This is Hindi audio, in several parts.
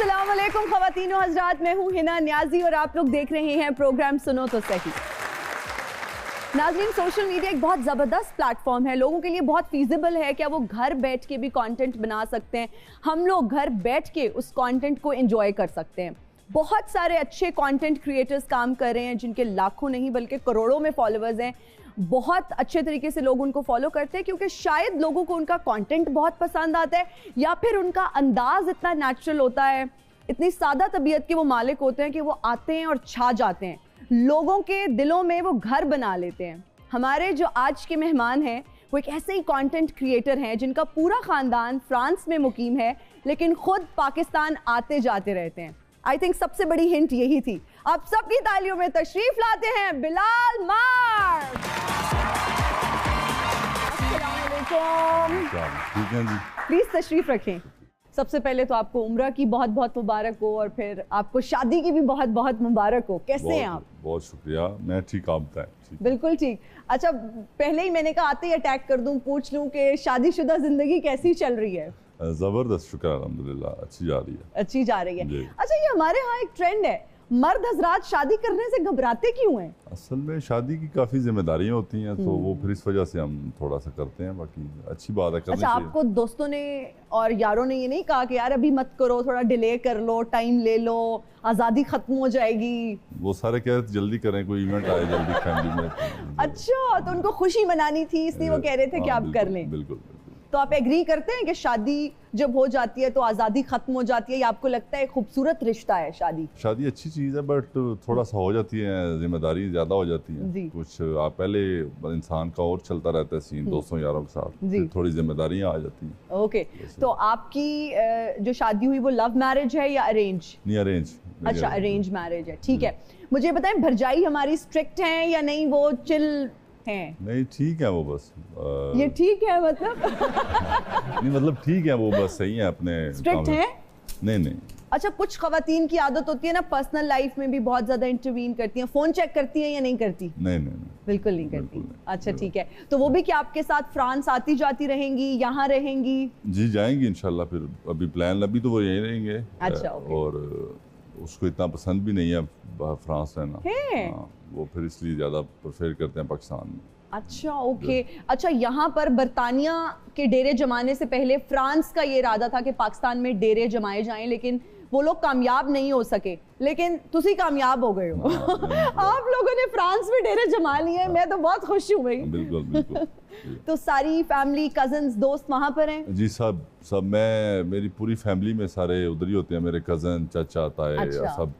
अस्सलाम वालेकुम ख़वातीन व हज़रात, मैं हूँ हिना न्याजी और आप लोग देख रहे हैं प्रोग्राम सुनो तो सही। नाज़रीन, सोशल मीडिया एक बहुत ज़बरदस्त प्लेटफॉर्म है, लोगों के लिए बहुत फीजिबल है। क्या वो घर बैठ के भी कंटेंट बना सकते हैं? हम लोग घर बैठ के उस कंटेंट को एंजॉय कर सकते हैं। बहुत सारे अच्छे कंटेंट क्रिएटर्स काम कर रहे हैं जिनके लाखों नहीं बल्कि करोड़ों में फॉलोअर्स हैं। बहुत अच्छे तरीके से लोग उनको फॉलो करते हैं क्योंकि शायद लोगों को उनका कंटेंट बहुत पसंद आता है या फिर उनका अंदाज इतना नेचुरल होता है, इतनी सादा तबीयत के वो मालिक होते हैं कि वो आते हैं और छा जाते हैं, लोगों के दिलों में वो घर बना लेते हैं। हमारे जो आज के मेहमान हैं वो एक ऐसे ही कंटेंट क्रिएटर हैं जिनका पूरा ख़ानदान फ्रांस में मुकीम है लेकिन खुद पाकिस्तान आते जाते रहते हैं। आई थिंक सबसे बड़ी हिंट यही थी। आप सबकी तालियों में तशरीफ लाते हैं बिलाल मार्क। ठीक है जी, प्लीज तशरीफ रखें। सबसे पहले तो आपको उम्रा की बहुत बहुत मुबारक हो और फिर आपको शादी की भी बहुत बहुत मुबारक हो। कैसे हैं आप? बहुत शुक्रिया, मैं ठीक, आप बताएं? बिल्कुल ठीक। अच्छा, पहले ही मैंने कहा आते ही अटैक कर दूं, पूछ लूं कि शादीशुदा जिंदगी कैसी चल रही है? जबरदस्त, शुक्र अल्हम्दुलिल्लाह, अच्छी जा रही है। अच्छी जा रही है। अच्छा, ये हमारे यहाँ एक ट्रेंड है, मर्द हजरात शादी करने से घबराते क्यों हैं? असल में शादी की काफ़ी जिम्मेदारियां होती हैं तो वो फिर इस वजह से हम थोड़ा सा करते हैं, बाकी अच्छी बात है, करनी अच्छा, चाहिए। आपको दोस्तों ने और यारों ने ये नहीं कहा कि यार अभी मत करो, थोड़ा डिले कर लो, टाइम ले लो, आज़ादी खत्म हो जाएगी? वो सारे कह रहे थे जल्दी करें, कोई इवेंट आए जल्दी फैमिली में। अच्छा, तो उनको खुशी मनानी थी इसलिए वो कह रहे थे कि आप कर लें। बिल्कुल। तो आप एग्री करते हैं कि शादी जब हो जाती है तो आज़ादी खत्म हो जाती है, या आपको लगता है खूबसूरत रिश्ता है शादी? शादी अच्छी चीज़ है बट थोड़ा सा हो जाती है, जिम्मेदारी ज़्यादा हो जाती है कुछ। आप पहले इंसान का और चलता रहता है सीन दोस्तों यारों के साथ, फिर थोड़ी जिम्मेदारियाँ आ जाती हैं। ओके, तो आपकी जो शादी हुई वो लव मैरिज है या अरेंज? नहीं, अरेंज। अच्छा, अरेंज मैरिज है, ठीक है। मुझे बताएं, भरजाई हमारी स्ट्रिक्ट हैं या नहीं, वो चिल हैं? नहीं, ठीक है वो, बस ये ठीक है मतलब नहीं, मतलब ठीक है वो, बस सही है अपने। स्ट्रिक्ट हैं? नहीं। अच्छा, कुछ खवातीन की आदत होती है ना, पर्सनल लाइफ में भी बहुत ज्यादा इंटरवीन करती हैं, फोन चेक करती हैं या नहीं करती? नहीं, बिल्कुल नहीं करती। अच्छा, ठीक है। तो वो भी क्या आपके साथ फ्रांस आती जाती रहेंगी, यहाँ रहेंगी? जी, जाएंगी इंशाल्लाह। फिर अभी प्लान, अभी तो वो यहीं रहेंगे। अच्छा, और उसको इतना पसंद भी नहीं है फ्रांस रहना, वो फिर इसलिए ज़्यादा प्रेफर करते हैं पाकिस्तान में। अच्छा, ओके। अच्छा, यहाँ पर बरतानिया के डेरे जमाने से पहले फ्रांस का ये इरादा था कि पाकिस्तान में डेरे जमाए जाएं, लेकिन वो लोग कामयाब नहीं हो सके, लेकिन तुसी कामयाब हो गए हो। आप लोगों ने फ्रांस में डेरे जमा लिए, मैं तो बहुत खुश हूँ भाई। बिल्कुल। तो सारी फैमिली, कजन्स, दोस्त वहाँ पर हैं? जी, सब मेरी पूरी फैमिली में सारे उधर ही होते हैं, मेरे कजन, चाचा, ताए, सब,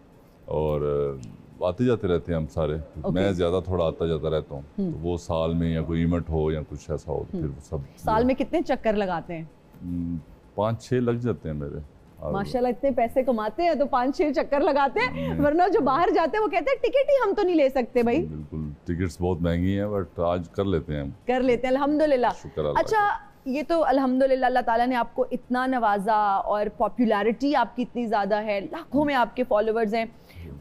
और आते जाते रहते हैं हम सारे। मैं ज्यादा थोड़ा आता जाता रहता हूँ, तो वो साल में या कोई इवेंट हो या कुछ ऐसा हो फिर सब। साल में कितने चक्कर लगाते हैं? 5-6 लग जाते हैं मेरे। माशाल्लाह, इतने पैसे कमाते हैं तो 5-6 चक्कर लगाते हैं, वरना जो बाहर जाते हैं वो कहते हैं टिकट ही हम तो नहीं ले सकते भाई। बिल्कुल, टिकट्स बहुत महंगी हैं बट आज कर लेते हैं हम। कर लेते हैं, अल्हम्दुलिल्लाह। अच्छा, ये तो अल्हम्दुलिल्लाह अल्लाह ताला ने आपको इतना नवाजा और पॉपुलैरिटी आपकी इतनी ज़्यादा है, लाखों में आपके फॉलोअर्स हैं।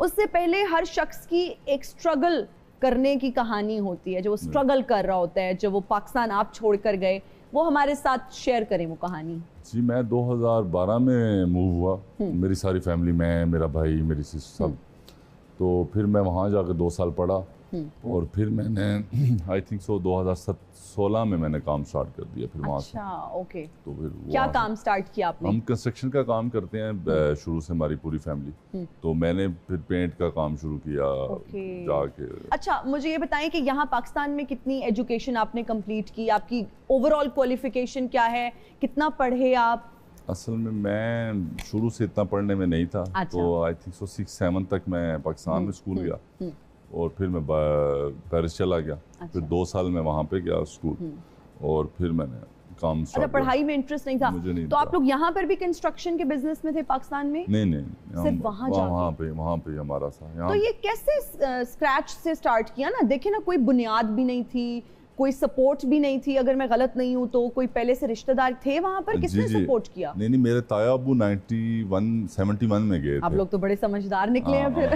उससे पहले हर शख्स की एक स्ट्रगल करने की कहानी होती है, जो वो स्ट्रगल कर रहा होता है, जब वो पाकिस्तान आप छोड़ कर गए, वो हमारे साथ शेयर करें वो कहानी। जी, मैं 2012 में मूव हुआ, मेरी सारी फैमिली, मैं, मेरा भाई, मेरी सिस्टर, सब। तो फिर मैं वहाँ जाकर 2 साल पढ़ा और फिर मैंने आई थिंक 2016 में मैंने काम स्टार्ट कर दिया फिर वहाँ से। अच्छा, ओके। तो फिर क्या काम स्टार्ट किया आपने? हम कंस्ट्रक्शन का काम करते हैं शुरू से, हमारी पूरी फैमिली। तो मैंने फिर पेंट का काम शुरू किया जाके। अच्छा, मुझे ये बताएं कि यहाँ पाकिस्तान में कितनी एजुकेशन आपने कंप्लीट की, आपकी ओवरऑल क्वालिफिकेशन क्या है, कितना पढ़े आप? असल में मैं शुरू से इतना पढ़ने में नहीं था। अच्छा। तो आई थिंक 6-7 तक मैं पाकिस्तान में स्कूल गया और फिर मैं पेरिस चला गया। अच्छा। फिर 2 साल मैं वहाँ पे गया स्कूल और फिर मैंने काम स्टार्ट। अच्छा, पढ़ाई में इंटरेस्ट नहीं था? मुझे नहीं तो आप लोग यहाँ पर भी कंस्ट्रक्शन के बिजनेस में थे पाकिस्तान में? नहीं, सिर्फ वहाँ पे हमारा था। तो ये कैसे स्क्रैच से स्टार्ट किया ना? देखिए ना, कोई बुनियाद भी नहीं थी, कोई सपोर्ट भी नहीं थी, अगर मैं गलत नहीं हूँ तो। कोई पहले से रिश्तेदार थे वहाँ पर? किसने सपोर्ट किया? नहीं, मेरे ताया अबू 71 में गए थे। आप लोग तो बड़े समझदार निकले हैं फिर।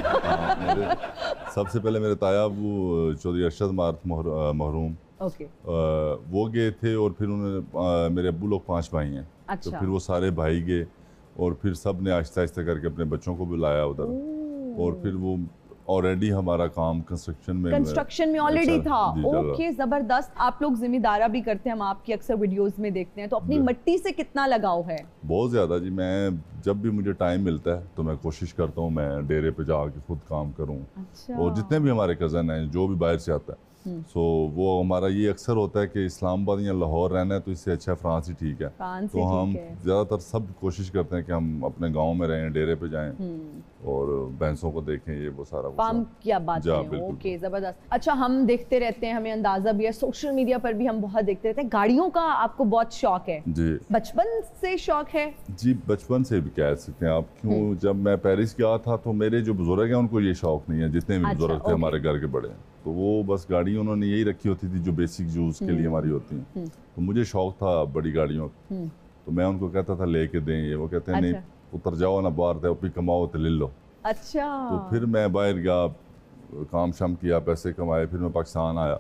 सबसे पहले मेरे ताया अबू चौधरी अरशद महरूम, वो गए थे और फिर उन्होंने, मेरे अब्बू लोग 5 भाई हैं। अच्छा। तो फिर वो सारे भाई गए और फिर सब ने आहिस्ता आहिस्ता करके अपने बच्चों को बुलाया उधर, और फिर वो ऑलरेडी हमारा काम कंस्ट्रक्शन में ऑलरेडी था। जी, चल रहा। ओके, जबरदस्त। आप लोग जिम्मेदारा भी करते हैं, हम आपकी अक्सर वीडियोस में देखते हैं, तो अपनी मिट्टी से कितना लगाव है? बहुत ज़्यादा जी। मैं जब भी मुझे टाइम मिलता है तो मैं कोशिश करता हूँ मैं डेरे पे जाके खुद काम करूँ। अच्छा। और जितने भी हमारे कज़न हैं जो भी बाहर से आता है, सो वो हमारा ये अक्सर होता है कि इस्लामाबाद या लाहौर रहना है तो इससे अच्छा फ्रांस ही ठीक है। तो हम ज़्यादातर सब कोशिश करते हैं कि हम अपने गांव में रहें, डेरे पे जाएं और भैंसों को देखें, ये वो सारा फार्म की आप बात करें। ओके, जबरदस्त। अच्छा, हम देखते रहते हैं, हमें अंदाजा भी है, सोशल मीडिया पर भी हम बहुत देखते रहते हैं। गाड़ियों का आपको बहुत शौक है जी? बचपन से शौक है? जी, बचपन से भी कह सकते हैं आप। क्यों, जब मैं पेरिस गया था तो मेरे जो बुजुर्ग हैं उनको ये शौक नहीं है, जितने भी बुजुर्ग थे हमारे घर के बड़े, तो वो बस गाड़ी उन्होंने यही रखी होती थी जो बेसिक यूज के लिए हमारी होती हैं। तो मुझे शौक था बड़ी गाड़ियों का, तो मैं उनको कहता था लेके दें ये, वो कहते हैं नहीं, उतर जाओ ना बाहर, थे अपनी कमाओ तो ले लो। अच्छा। तो फिर मैं बाहर गया, काम शाम किया, पैसे कमाए, फिर मैं पाकिस्तान आया,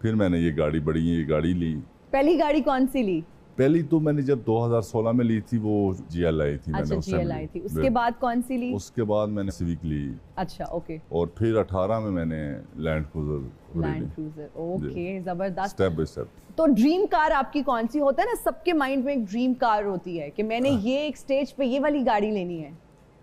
फिर मैंने ये गाड़ी ली। पहली गाड़ी कौन सी ली? पहली तो मैंने जब 2016 में ली थी वो GL आई थी। अच्छा, GL आई थी। उसके बाद कौन सी ली? उसके बाद मैंने सिविक ली। अच्छा, ओके। और फिर 18 में मैंने लैंड क्रूजर। ओके, जबरदस्त। Step by step. तो ड्रीम कार आपकी कौन सी? होता है ना सबके माइंड में एक ड्रीम कार होती है कि मैंने ये एक स्टेज पे ये वाली गाड़ी लेनी है।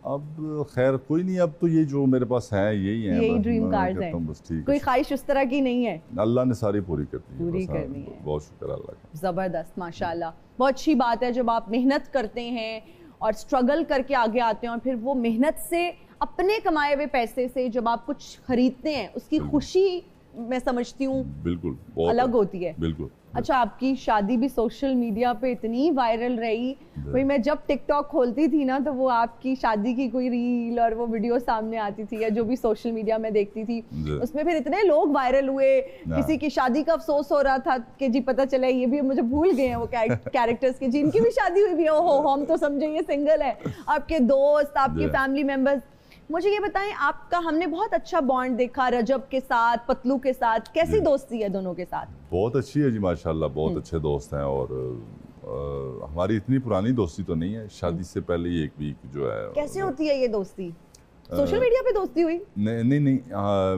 अब खैर कोई नहीं, अब तो ये जो मेरे पास है यही ड्रीम कार्स हैं। बस ठीक है, कोई ख्वाहिश उस तरह की नहीं है? अल्लाह ने सारी पूरी करनी है। बहुत शुक्र अल्लाह का। जबरदस्त, माशाल्लाह। बहुत अच्छी बात है जब आप मेहनत करते हैं और स्ट्रगल करके आगे आते हैं, और फिर वो मेहनत से अपने कमाए हुए पैसे से जब आप कुछ खरीदते हैं, उसकी खुशी मैं समझती हूँ बिल्कुल अलग होती है। बिल्कुल। अच्छा, आपकी शादी भी सोशल मीडिया पे इतनी वायरल रही, भाई मैं जब टिकटॉक खोलती थी ना तो वो आपकी शादी की कोई रील और वो वीडियो सामने आती थी, या जो भी सोशल मीडिया में देखती थी, उसमें फिर इतने लोग वायरल हुए। किसी की शादी का अफसोस हो रहा था कि जी पता चला ये भी मुझे भूल गए हैं वो कैरेक्टर्स के, जिनकी भी शादी हुई भी है, ओहो हम तो समझे ये सिंगल है। आपके दोस्त, आपके फैमिली मेंबर्स, मुझे ये बताएं, आपका हमने बहुत अच्छा बॉन्ड देखा रजब के साथ, पतलू के साथ, कैसी दोस्ती है दोनों के साथ? बहुत अच्छी है जी माशाल्लाह, बहुत अच्छे दोस्त हैं। और हमारी इतनी पुरानी दोस्ती तो नहीं है, शादी से पहले ही एक वीक जो है। कैसे होती है ये दोस्ती? सोशल मीडिया पे दोस्ती हुई? नहीं,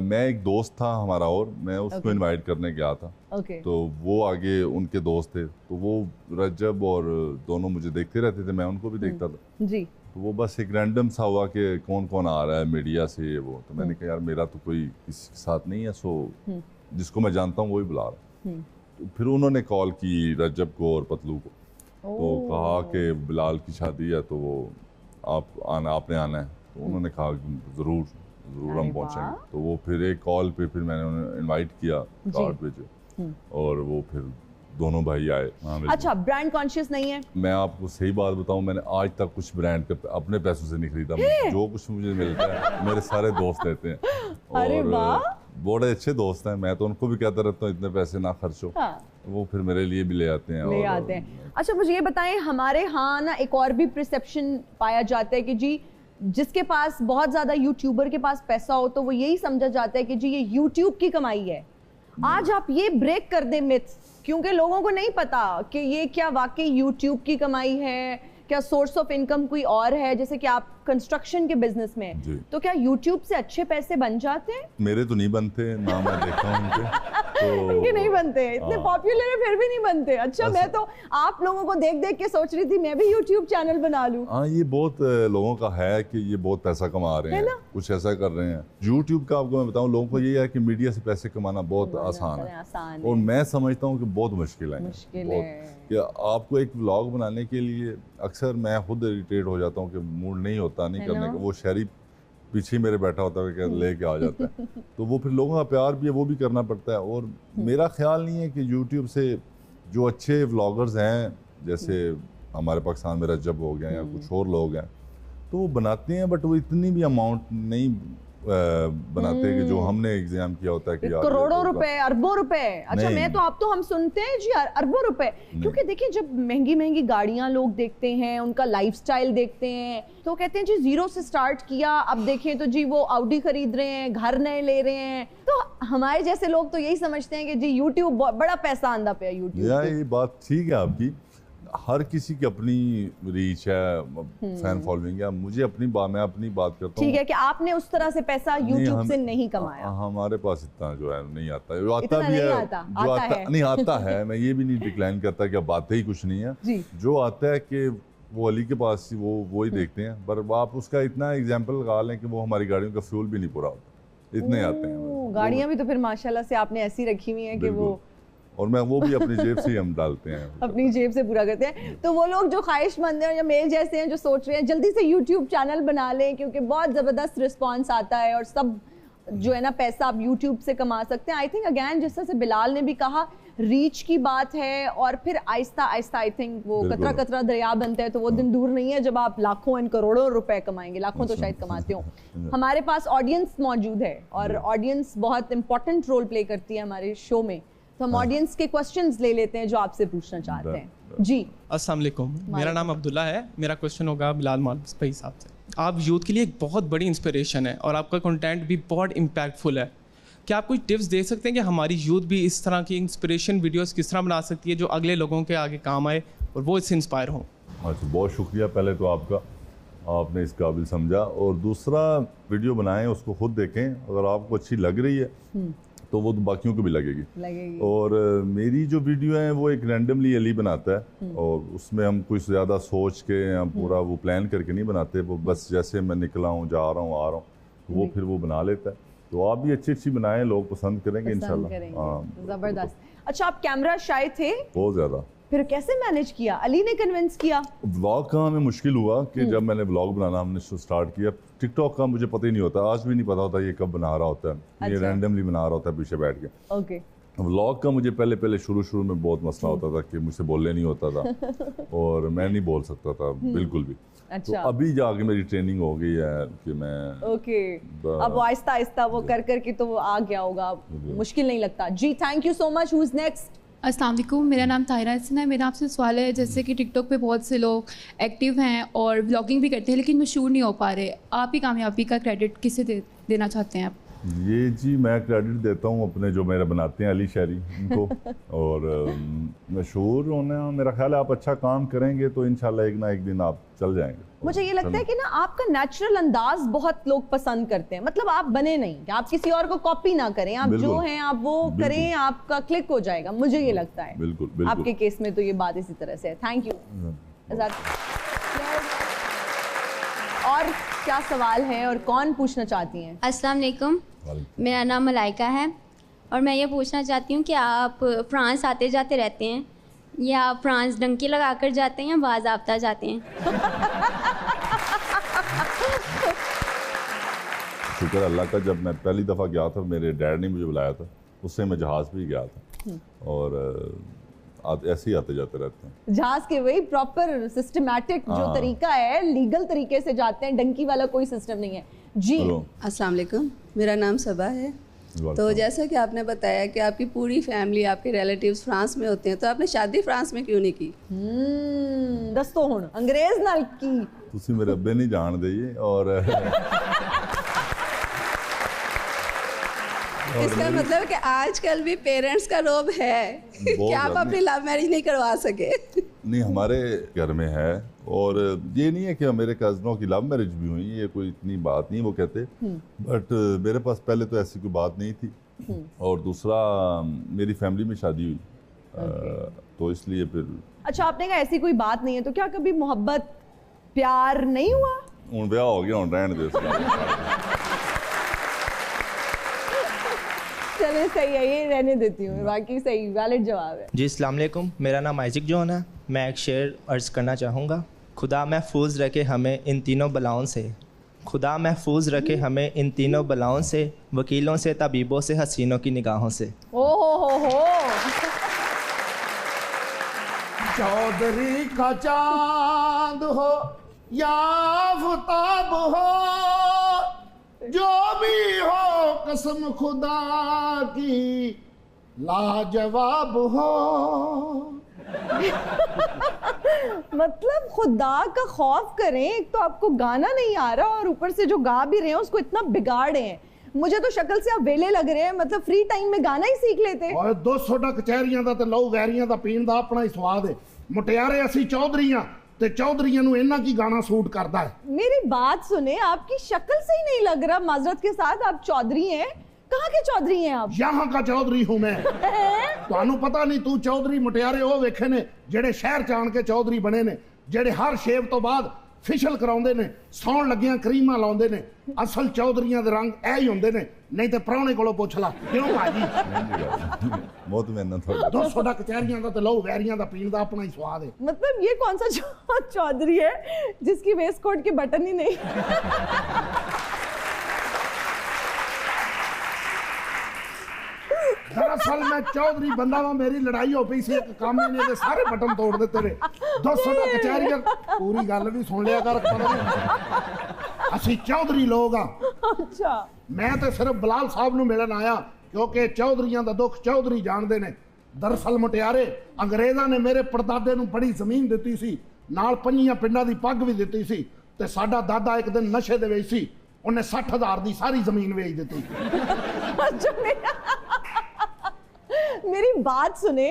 मैं एक दोस्त था हमारा और मैं उसको इनवाइट करने गया था। तो वो आगे उनके दोस्त थे, तो वो रजब और दोनों मुझे देखते रहते थे, मैं उनको भी देखता था जी। तो वो बस एक रैंडम सा हुआ कि कौन कौन आ रहा है मीडिया से वो, तो मैंने कहा यार मेरा तो कोई किसी के साथ नहीं है, सो जिसको मैं जानता हूँ वही बुला रहा। तो फिर उन्होंने कॉल की रजब को और पतलू को, तो कहा कि बिलाल की शादी है तो वो आपने आना है। तो उन्होंने कहा ज़रूर हम पहुँचेंगे। तो वो फिर एक कॉल पे फिर मैंने उन्हें इनवाइट किया, कार्ड भेजे, और वो फिर दोनों भाई आए। अच्छा, ब्रांड कॉन्शियस नहीं है? मैं आपको सही बात बताऊं, मैंने आज तक कुछ ब्रांड के अपने पैसों से नहीं खरीदा। जो कुछ मुझे मिलता है मेरे सारे दोस्त देते हैं। अरे वाह, बड़े अच्छे दोस्त हैं। मैं तो उनको भी कहता रहता हूँ इतने पैसे ना खर्चो। वो फिर मेरे लिए भी ले आते हैं। अच्छा, मुझे ये बताएं, हमारे यहाँ ना एक और भी परसेप्शन पाया जाता है कि जी जिसके पास बहुत ज्यादा यूट्यूबर के पास पैसा हो तो वो यही समझा जाता है कि जी ये यूट्यूब की कमाई है। आज आप ये ब्रेक कर दें मिथ्स, क्योंकि लोगों को नहीं पता कि ये क्या वाकई यूट्यूब की कमाई है, क्या सोर्स ऑफ इनकम कोई और है। जैसे कि आप कंस्ट्रक्शन के बिजनेस में, तो क्या यूट्यूब से अच्छे पैसे बन जाते हैं? मेरे तो नहीं बनते ना, मैं देखता हूं उनके तो ये नहीं बनते, इतने पॉपुलर है फिर भी नहीं बनते। अच्छा, मैं तो आप लोगों को देख देख के सोच रही थी मैं भी यूट्यूब चैनल बना लूं। हाँ, ये बहुत लोगों का है कि ये बहुत पैसा कमा रहे हैं, कुछ ऐसा कर रहे हैं। यूट्यूब का आपको मैं बताऊं, लोगों को ये है कि मीडिया से पैसे कमाना बहुत आसान है, और मैं समझता हूँ कि बहुत मुश्किल है। कि आपको एक व्लॉग बनाने के लिए अक्सर मैं खुद इरिटेट हो जाता हूँ कि मूड नहीं होता नहीं करने का। वो शहरी पीछे मेरे बैठा होता है कि लेके आ जाता है। तो वो फिर लोगों का प्यार भी है, वो भी करना पड़ता है। और मेरा ख्याल नहीं है कि यूट्यूब से जो अच्छे व्लॉगर्स हैं, जैसे हमारे पाकिस्तान में रजब हो गया या कुछ और लोग हैं, तो वो बनाते हैं, बट वो इतनी भी अमाउंट नहीं बनाते कि जो हमने एग्जाम किया होता है कि करोड़ों रुपए, अरबों रुपए। अच्छा, मैं तो आप तो हम सुनते हैं जी अरबों रुपए, क्योंकि देखिए जब महंगी महंगी गाड़ियां लोग देखते हैं, उनका लाइफस्टाइल देखते हैं, तो कहते हैं जी जीरो से स्टार्ट किया, अब देखें तो जी वो ऑडी खरीद रहे हैं, घर नए ले रहे हैं। तो हमारे जैसे लोग तो यही समझते हैं कि जी यूट्यूब बड़ा पैसा आंदा पे यूट्यूब। ये बात ठीक है आपकी। हर किसी की अपनी रीच है, फैन फॉलोइंग है। मुझे मैं अपनी बात करता हूँ। ठीक है कि आपने उस तरह से पैसा यूट्यूब से नहीं कमाया। हमारे पास इतना जो है नहीं आता, जो आता इतना भी नहीं है, आता, जो आता आता है। नहीं आता है, मैं ये भी नहीं डिक्लाइन करता कि अब आते ही कुछ नहीं है जी। जो आता है कि वो अली के पास वो ही देखते हैं, पर आप उसका इतना एग्जाम्पल लगा लें कि वो हमारी गाड़ियों का फ्यूल भी नहीं पूरा होता, इतने आते हैं। गाड़ियां भी तो फिर माशाल्लाह से आपने ऐसी रखी हुई हैं कि वो, और मैं वो भी अपनी जेब से ही हम डालते हैं, अपनी जेब से पूरा करते हैं। तो वो लोग जो ख्वाहिशमंद हैं या मेरे जैसे हैं जो सोच रहे हैं जल्दी से यूट्यूब चैनल बना लें क्योंकि बहुत ज़बरदस्त रिस्पॉन्स आता है और सब जो है ना पैसा आप यूट्यूब से कमा सकते हैं। आई थिंक अगैन जिस तरह से बिलाल ने भी कहा, रीच की बात है और फिर आहिस्ता आहिस्ता आई थिंक वो कतरा कतरा दरिया बनता है, तो वो दिन दूर नहीं है जब आप लाखों एंड करोड़ों रुपए कमाएंगे, लाखों तो शायद कमाते हो। हमारे पास ऑडियंस मौजूद है और ऑडियंस बहुत इंपॉर्टेंट रोल प्ले करती है हमारे शो में, तो हम ऑडियंस के क्वेश्चंस ले लेते हैं जो आपसे पूछना चाहते हैं। जी अस्सलाम वालेकुम, मेरा नाम अब्दुल्ला है। मेरा क्वेश्चन होगा बिलाल मौलवी भाई साहब से। आप यूथ के लिए एक बहुत बड़ी इंस्पिरेशन है और आपका कंटेंट भी बहुत इम्पैक्टफुल है। क्या आप कोई टिप्स दे सकते हैं कि हमारी यूथ भी इस तरह की इंस्पिरेशन वीडियोस किस तरह बना सकती है जो अगले लोगों के आगे काम आए और वो इससे इंस्पायर हों? अच्छा, बहुत शुक्रिया पहले तो आपका, आपने इस काबिल समझा। और दूसरा, वीडियो बनाएं, उसको खुद देखें, अगर आपको अच्छी लग रही है तो वो तो बाकियों को भी लगेगी। और मेरी जो वीडियो है वो एक रैंडमली अली बनाता है और उसमें हम कुछ ज़्यादा सोच के हम पूरा वो प्लान करके नहीं बनाते, वो बस जैसे मैं निकला हूँ, जा रहा हूँ, आ रहा हूँ, तो वो फिर वो बना लेता है। तो आप भी अच्छी अच्छी बनाएं, लोग पसंद करेंगे इंशाल्लाह। हाँ, जबरदस्त। अच्छा, आप कैमरा शाय थे, बहुत ज़्यादा, फिर कैसे मैनेज किया? अली ने कन्विंस किया? व्लॉग का हमें मुश्किल हुआ कि जब मैंने व्लॉग बनाना हमने स्टार्ट किया, टिकटॉक का मुझे पता ही नहीं होता, आज भी नहीं पता होता ये कब बना रहा होता है, ये रैंडमली बना रहा होता है पीछे बैठ के। ओके। व्लॉग का मुझे पहले शुरू में बहुत मसला होता था कि मुझसे बोलने नहीं होता था और मैं नहीं बोल सकता था बिल्कुल भी। अच्छा। तो अभी जाके मेरी ट्रेनिंग हो गई है कि मैं अब वो आहिस्ता आहिस्ता वो कर करके तो वो आ गया होगा, मुश्किल नहीं लगता। जी, thank you so much. Who is next? अस्सलाम वालेकुम, मेरा नाम ताहिरा हसन है। मेरा आपसे सवाल है, जैसे कि टिकटॉक पे बहुत से लोग एक्टिव हैं और व्लॉगिंग भी करते हैं लेकिन मशहूर नहीं हो पा रहे, आप ही कामयाबी का क्रेडिट किसे देना चाहते हैं आप? ये जी, मैं क्रेडिट देता हूँ अपने जो मेरे बनाते हैं अली शहरी उनको। और मशहूर होना, मेरा ख्याल है आप अच्छा काम करेंगे तो इंशाल्लाह एक ना एक दिन आप चल जाएंगे। मुझे ये लगता है कि ना आपका नेचुरल अंदाज बहुत लोग पसंद करते हैं, मतलब आप बने नहीं कि आप किसी और को कॉपी ना करें, आप जो हैं आप वो करें, आपका क्लिक हो जाएगा, मुझे ये लगता है। बिल्कुल। आपके केस में तो ये बात इसी तरह से है। Thank you. और क्या सवाल है और कौन पूछना चाहती हैं? अस्सलाम वालेकुम, मेरा नाम मलाइका है और मैं ये पूछना चाहती हूँ कि आप फ्रांस आते जाते रहते हैं या आप फ्रांस डंकी लगा कर जाते हैं या बाज़ाब्ता जाते हैं? शुक्र अल्लाह का, जब मैं पहली दफ़ा गया था मेरे डैड ने मुझे बुलाया था, उससे मैं जहाज़ भी गया था और ऐसे ही आते जाते रहते हैं। जहाज के वही प्रॉपर सिस्टमैटिक जो तरीका है, लीगल तरीके से जाते हैं, डंकी वाला कोई सिस्टम नहीं है। जी, अस्सलाम वालेकुम, मेरा नाम सबा है। तो जैसा कि आपने बताया कि आपकी पूरी फैमिली, आपके रिलेटिव्स फ्रांस में होते हैं, तो आपने शादी फ्रांस में क्यों नहीं की? दस्तो हुण अंग्रेज नाल की तुसी मेरे अब्बे नहीं जान दे और इसका मतलब कि आजकल भी पेरेंट्स का रोब है कि आप अपनी लव मैरिज नहीं करवा सके। नहीं, हमारे घर में है और ये नहीं है कि मेरे कज़नों की लव मैरिज भी हुई, ये कोई इतनी बात नहीं वो कहते, बट मेरे पास पहले तो ऐसी कोई बात नहीं थी और दूसरा मेरी फैमिली में शादी हुई तो इसलिए फिर। अच्छा, आपने कहा ऐसी कोई बात नहीं है, तो क्या कभी मोहब्बत प्यार नहीं हुआ? हूँ ब्याह हो गया, हूँ रहने दे। चले, सही है, ये रहने देती हूँ, बाकी सही वैलिड जवाब है। जी, अस्सलाम वालेकुम, मेरा नाम आइज़िक जॉन है। मैं एक शेर अर्ज़ करना चाहूँगा। खुदा महफूज रखे हमें इन तीनों बलाओं से, खुदा महफूज रखे हमें इन तीनों बलाओं से, वकीलों से, तबीबों से, हसीनों की निगाहों से। हो चौधरी का चांद हो या आफताब हो, जो भी हो कसम खुदा की लाजवाब हो। मतलब खुदा का खौफ करें, एक तो आपको गाना नहीं आ रहा और ऊपर से जो गा भी रहे हैं उसको इतना बिगाड़े हैं। मुझे तो शक्ल से आप वेले लग रहे हैं, मतलब फ्री टाइम में गाना ही सीख लेते। और 200 कचहरियां दा ते लहू वैरियां दा पीण दा अपना ही स्वाद है। मुटियारे असी चौधरीਆਂ ਤੇ चौधरीਆਂ ਨੂੰ ਇਹਨਾਂ ਕੀ गाना सूट करता है। मेरी बात सुने, आपकी शक्ल से ही नहीं लग रहा माजरत के साथ आप चौधरी हैं। कहाँ के चौधरी हैं आप? यहाँ का चौधरी हूँ मैं। ਤੁਹਾਨੂੰ पता नहीं तू चौधरी मुटियारे ਉਹ ਵੇਖੇ ਨੇ ਜਿਹੜੇ ਸ਼ਹਿਰ ਚ ਆਣ ਕੇ चौधरी बने ने, ਜਿਹੜੇ हर शेव तो बाद ਫਿਸ਼ਲ ਕਰਾਉਂਦੇ ਨੇ, ਸੌਣ ਲੱਗਿਆਂ ਕਰੀਮਾਂ ਲਾਉਂਦੇ ਨੇ। ਅਸਲ ਚੌਧਰੀਆਂ ਦੇ ਰੰਗ ਇਹ ਹੀ ਹੁੰਦੇ ਨੇ, ਨਹੀਂ ਤੇ ਪ੍ਰਾਹੁਣੇ ਕੋਲੋਂ ਪੁੱਛ ਲਾ। ਕਿਉਂ ਭਾਜੀ? बहुत मेहनत हो। 200 ਦਾ ਕਚਹਿਰੀਆਂ ਦਾ ਤੇ ਲਹੂ ਵੈਰੀਆਂ ਦਾ ਪੀਣ ਦਾ ਆਪਣਾ ਹੀ ਸਵਾਦ ਹੈ। मतलब ये कौन सा चौधरी है जिसकी वेस्ट कोट के बटन ही नहीं? दरअसल मैं चौधरी बंदा वा, मेरी लड़ाई हो पई सी एक काम ने ते सारे बटन तोड़ दिते ने। 200 ਦਾ ਕਚਹਿਰੀਆਂ पूरी गल भी सुन लिया कर। पता नहीं ਅਸੀਂ चौधरी लोग आ। अच्छा, मैं तो सिर्फ बलाल साहब ਨੂੰ ਮਿਲਣ ਆਇਆ क्योंकि चौधरीਆਂ ਦਾ ਦੁੱਖ चौधरी ਜਾਣਦੇ ਨੇ। दरअसल मुटियारे अंग्रेज़ां ने मेरे परदादे ਨੂੰ बड़ी ਜ਼ਮੀਨ ਦਿੱਤੀ ਸੀ, ਨਾਲ 5 ਪਿੰਡਾਂ ਦੀ ਪੱਗ ਵੀ ਦਿੱਤੀ ਸੀ ਤੇ ਸਾਡਾ ਦਾਦਾ ਇੱਕ ਦਿਨ ਨਸ਼ੇ ਦੇ ਵਿੱਚ ਸੀ, ਉਹਨੇ 60,000 ਦੀ ਸਾਰੀ ਜ਼ਮੀਨ ਵੇਚ ਦਿੱਤੀ। अच्छा मेरी बात सुने,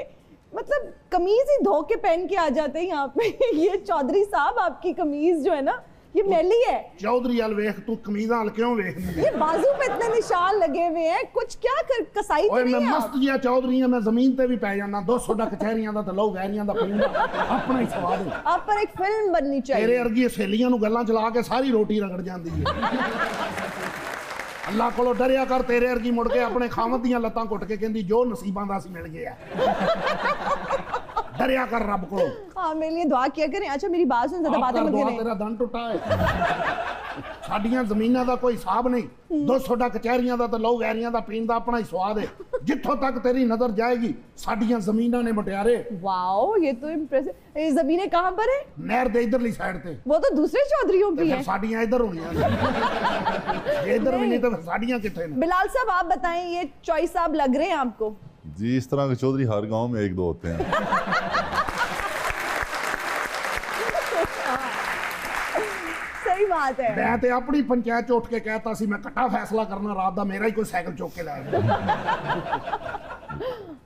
मतलब कमीज ही धो के पहन के आ जाते हैं यहाँ पे। ये चौधरी साहब आपकी कमीज जो है ना, ये मैली है। चौधरी वाल वेख तू, कमीज़ां वाल क्यों वेखनी है? ये बाजू पे इतने निशान लगे हुए हैं, कुछ क्या कसाई तो ओए मैं नहीं है मस्त आप? जिहा चौधरी हां, मैं जमीन ते भी पै जाना। 200 ਦਾ ਕਚਹਿਰੀਆਂ ਦਾ ਤੇ ਲਹੂ ਵੈਰੀਆਂ ਦਾ ਪੀਣ ਦਾ ਆਪਣਾ ਹੀ ਸਵਾਦ ਹੈ। आप पर एक फिल्म बननी ਤੇਰੇ चाहिए। ਵਰਗੀ ਸਹੇਲੀਆਂ ਨੂੰ ਗੱਲਾਂ ਚਲਾ ਕੇ ਸਾਰੀ ਰੋਟੀ ਰਗੜ ਜਾਂਦੀ ਹੈ। ਅੱਲਾ ਕੋਲੋਂ ਡਰਿਆ ਕਰ, ਤੇਰੇ ਵਰਗੀ ਮੁੜ ਕੇ ਆਪਣੇ ਖਾਵਤ ਦੀਆਂ ਲੱਤਾਂ ਘੁੱਟ ਕੇ ਕਹਿੰਦੀ ਜੋ ਨਸੀਬਾਂ ਦਾ ਸੀ ਮਿਲ ਗਿਆ। डरिया कर रब को। हाँ, मेरे लिए दुआ किया करें। अच्छा मेरी बात सुन, ज़्यादा बातें मत करें। तेरा दन टुटा है। साडियां ज़मीनां दा कोई हिसाब नहीं। 200 ਦਾ ਕਚਹਿਰੀਆਂ ਦਾ ਤੇ ਲਹੂ ਵੈਰੀਆਂ ਦਾ ਪੀਣ ਦਾ ਆਪਣਾ ਹੀ ਸਵਾਦ ਹੈ। ਜਿੱਥੋਂ ਤੱਕ ਤੇਰੀ ਨਜ਼ਰ ਜਾਏਗੀ ਸਾਡੀਆਂ ਜ਼ਮੀਨਾਂ ਨੇ ਮੁਟਿਆਰੇ। वाओ, ये तो इम्प्रेसिव। ये ज़मीनें कहाँ पर है? नहर दे इधरली साइड ते। वो तो दूसरे चौधरीयों की है। साडियां इधर होनियां ने। इधर भी नहीं तो साडियां किथे ने? बिलाल साहब आप बताएं, ये चॉइस साहब लग रहे हैं आपको? जी, इस तरह के चौधरी हर गांव में 1-2 होते हैं। सही बात है। मैं ते अपनी पंचायत उठ के कहता सी मैं कट्टा फैसला करना रात दा, मेरा ही कोई साइकिल चौक के लाया।